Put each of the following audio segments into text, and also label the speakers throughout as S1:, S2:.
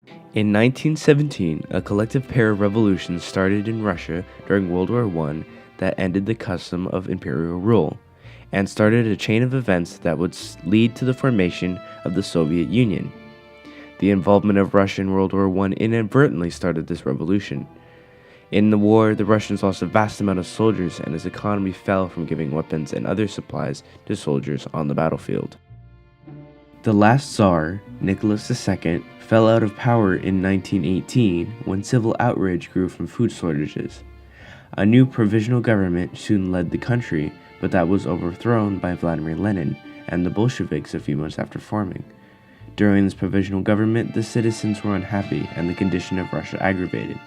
S1: In 1917, a collective pair of revolutions started in Russia during World War I that ended the custom of imperial rule, and started a chain of events that would lead to the formation of the Soviet Union. The involvement of Russia in World War I inadvertently started this revolution. In the war, the Russians lost a vast amount of soldiers, and his economy fell from giving weapons and other supplies to soldiers on the battlefield. The last Tsar, Nicholas II, fell out of power in 1918 when civil outrage grew from food shortages. A new provisional government soon led the country, but that was overthrown by Vladimir Lenin and the Bolsheviks a few months after forming. During this provisional government, the citizens were unhappy and the condition of Russia aggravated.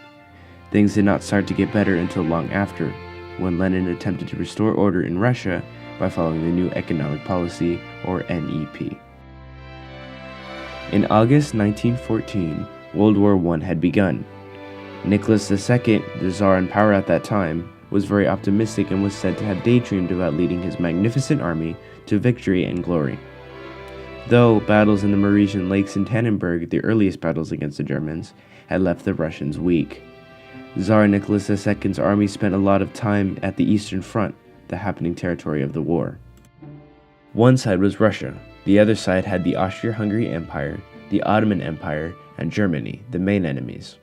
S1: Things did not start to get better until long after, when Lenin attempted to restore order in Russia by following the New Economic Policy, or NEP. In August 1914, World War I had begun. Nicholas II, the Tsar in power at that time, was very optimistic and was said to have daydreamed about leading his magnificent army to victory and glory. Though battles in the Mauritian Lakes and Tannenberg, the earliest battles against the Germans, had left the Russians weak. Tsar Nicholas II's army spent a lot of time at the Eastern Front, the happening territory of the war. One side was Russia, the other side had the Austria-Hungary Empire, the Ottoman Empire, and Germany, the main enemies.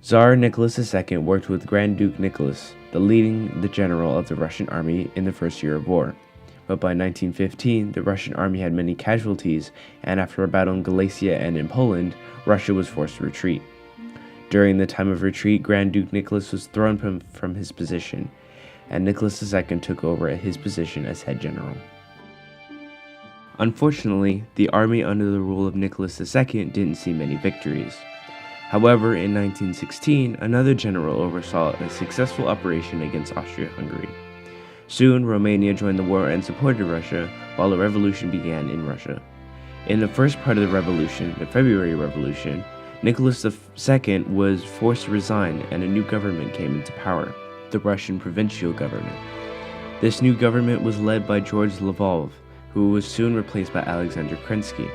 S1: Tsar Nicholas II worked with Grand Duke Nicholas, the general of the Russian army in the first year of war. But by 1915, the Russian army had many casualties, and after a battle in Galicia and in Poland, Russia was forced to retreat. During the time of retreat, Grand Duke Nicholas was thrown from his position, and Nicholas II took over at his position as head general. Unfortunately, the army under the rule of Nicholas II didn't see many victories. However, in 1916, another general oversaw a successful operation against Austria-Hungary. Soon, Romania joined the war and supported Russia, while a revolution began in Russia. In the first part of the revolution, the February Revolution, Nicholas II was forced to resign and a new government came into power, the Russian provincial government. This new government was led by George Lvov, who was soon replaced by Alexander Kerensky.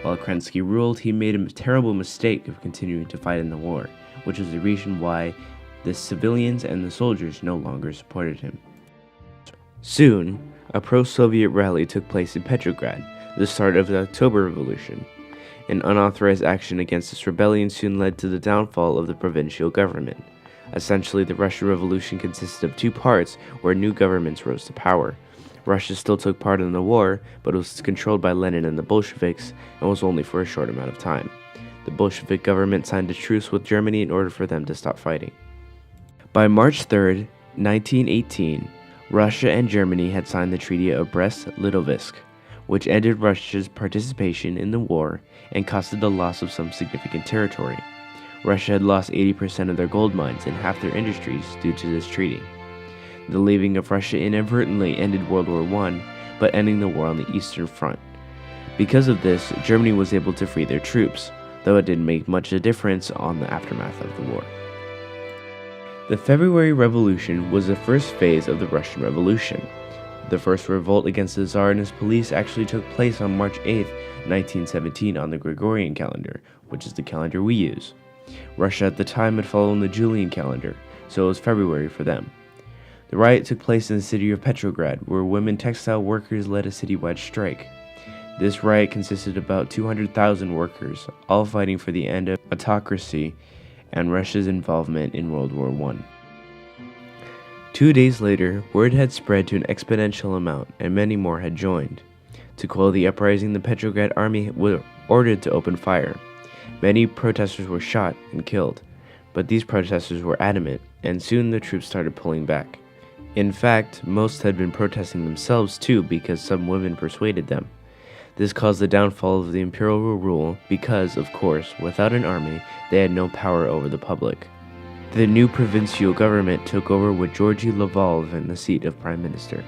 S1: While Kerensky ruled, he made a terrible mistake of continuing to fight in the war, which was the reason why the civilians and the soldiers no longer supported him. Soon, a pro-Soviet rally took place in Petrograd, the start of the October Revolution. An unauthorized action against this rebellion soon led to the downfall of the provincial government. Essentially, the Russian Revolution consisted of two parts where new governments rose to power. Russia still took part in the war, but it was controlled by Lenin and the Bolsheviks, and was only for a short amount of time. The Bolshevik government signed a truce with Germany in order for them to stop fighting. By March 3, 1918, Russia and Germany had signed the Treaty of Brest-Litovsk, which ended Russia's participation in the war and caused the loss of some significant territory. Russia had lost 80% of their gold mines and half their industries due to this treaty. The leaving of Russia inadvertently ended World War I, but ending the war on the Eastern Front. Because of this, Germany was able to free their troops, though it didn't make much of a difference on the aftermath of the war. The February Revolution was the first phase of the Russian Revolution. The first revolt against the Tsar and his police actually took place on March 8, 1917 on the Gregorian calendar, which is the calendar we use. Russia at the time had followed the Julian calendar, so it was February for them. The riot took place in the city of Petrograd, where women textile workers led a citywide strike. This riot consisted of about 200,000 workers, all fighting for the end of autocracy and Russia's involvement in World War I. 2 days later, word had spread to an exponential amount, and many more had joined. To quell the uprising, the Petrograd army was ordered to open fire. Many protesters were shot and killed, but these protesters were adamant, and soon the troops started pulling back. In fact, most had been protesting themselves too because some women persuaded them. This caused the downfall of the imperial rule because, of course, without an army, they had no power over the public. The new provincial government took over with Georgy Lvov in the seat of prime minister.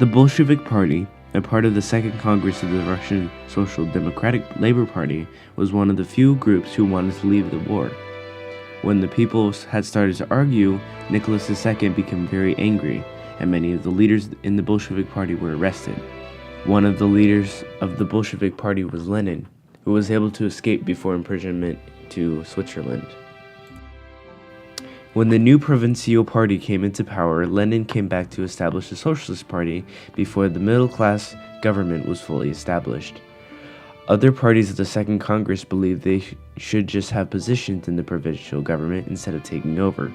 S1: The Bolshevik Party, a part of the Second Congress of the Russian Social Democratic Labor Party, was one of the few groups who wanted to leave the war. When the people had started to argue, Nicholas II became very angry, and many of the leaders in the Bolshevik Party were arrested. One of the leaders of the Bolshevik Party was Lenin, who was able to escape before imprisonment to Switzerland. When the new Provincial Party came into power, Lenin came back to establish the Socialist Party before the middle-class government was fully established. Other parties of the Second Congress believed they should just have positions in the provincial government instead of taking over.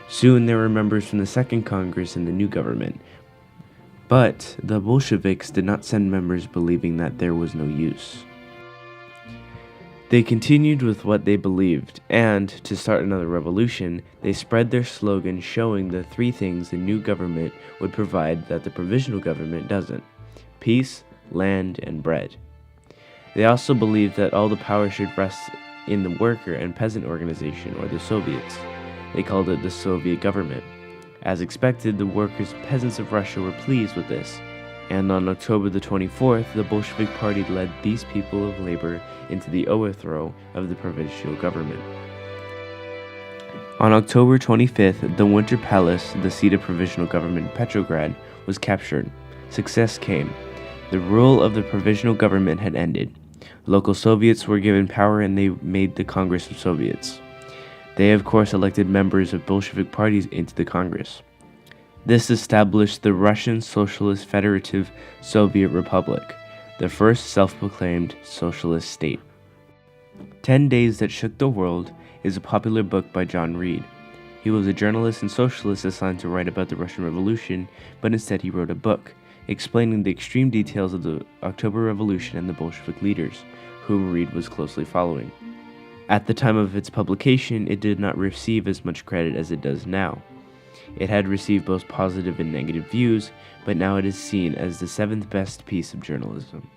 S1: Soon there were members from the Second Congress in the new government, but the Bolsheviks did not send members believing that there was no use. They continued with what they believed, and, to start another revolution, they spread their slogan showing the three things the new government would provide that the provisional government doesn't: peace, land, and bread. They also believed that all the power should rest in the worker and peasant organization, or the Soviets. They called it the Soviet government. As expected, the workers and peasants of Russia were pleased with this, and on October the 24th, the Bolshevik Party led these people of labor into the overthrow of the provincial government. On October 25th, the Winter Palace, the seat of provisional government in Petrograd, was captured. Success came. The rule of the provisional government had ended. Local Soviets were given power and they made the Congress of Soviets. They, of course, elected members of Bolshevik parties into the Congress. This established the Russian Socialist Federative Soviet Republic, the first self-proclaimed socialist state. 10 Days That Shook the World is a popular book by John Reed. He was a journalist and socialist assigned to write about the Russian Revolution, but instead he wrote a book explaining the extreme details of the October Revolution and the Bolshevik leaders, whom Reed was closely following. At the time of its publication, it did not receive as much credit as it does now. It had received both positive and negative views, but now it is seen as the seventh best piece of journalism.